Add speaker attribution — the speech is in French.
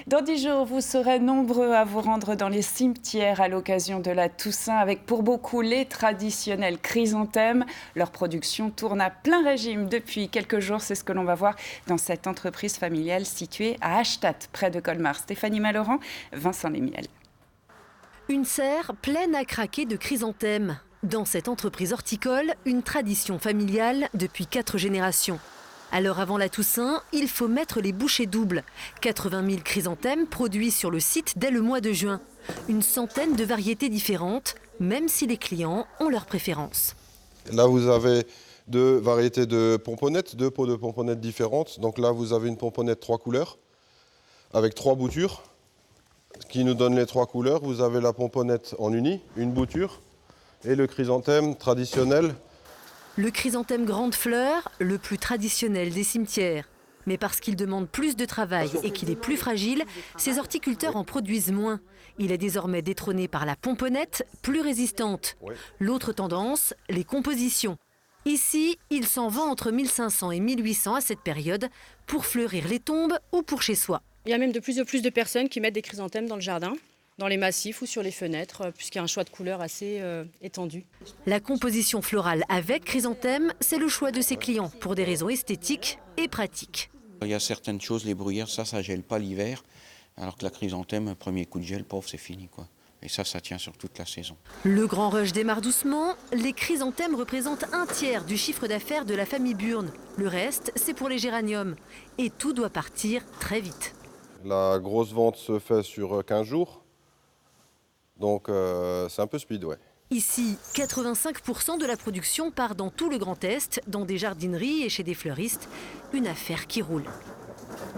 Speaker 1: Dans 10 jours, vous serez nombreux à vous rendre dans les cimetières à l'occasion de la Toussaint, avec pour beaucoup les traditionnels chrysanthèmes. Leur production tourne à plein régime depuis quelques jours. C'est ce que l'on va voir dans cette entreprise familiale située à Ashtat, près de Colmar. Stéphanie Malorand, Vincent Lémiel.
Speaker 2: Une serre pleine à craquer de chrysanthèmes. Dans cette entreprise horticole, une tradition familiale depuis 4 générations. Alors avant la Toussaint, il faut mettre les bouchées doubles. 80 000 chrysanthèmes produits sur le site dès le mois de juin. Une centaine de variétés différentes, même si les clients ont leurs préférences.
Speaker 3: Là, vous avez 2 variétés de pomponnettes, 2 pots de pomponnettes différentes. Donc là, vous avez une pomponnette 3 couleurs avec 3 boutures qui nous donne les 3 couleurs. Vous avez la pomponnette en uni, une bouture, et le chrysanthème traditionnel.
Speaker 2: Le chrysanthème grande fleur, le plus traditionnel des cimetières. Mais parce qu'il demande plus de travail et qu'il est plus fragile, ces horticulteurs en produisent moins. Il est désormais détrôné par la pomponnette, plus résistante. L'autre tendance, les compositions. Ici, il s'en vend entre 1500 et 1800 à cette période, pour fleurir les tombes ou pour chez soi.
Speaker 4: Il y a même de plus en plus de personnes qui mettent des chrysanthèmes dans le jardin, dans les massifs ou sur les fenêtres, puisqu'il y a un choix de couleurs assez étendu.
Speaker 2: La composition florale avec chrysanthème, c'est le choix de ses clients pour des raisons esthétiques et pratiques.
Speaker 5: Il y a certaines choses, les bruyères, ça gèle pas l'hiver, alors que la chrysanthème, premier coup de gel, pauvre, c'est fini, quoi. Et ça tient sur toute la saison.
Speaker 2: Le grand rush démarre doucement. Les chrysanthèmes représentent 1/3 du chiffre d'affaires de la famille Burn. Le reste, c'est pour les géraniums. Et tout doit partir très vite.
Speaker 3: La grosse vente se fait sur 15 jours. Donc c'est un peu speed, ouais.
Speaker 2: Ici, 85% de la production part dans tout le Grand Est, dans des jardineries et chez des fleuristes. Une affaire qui roule.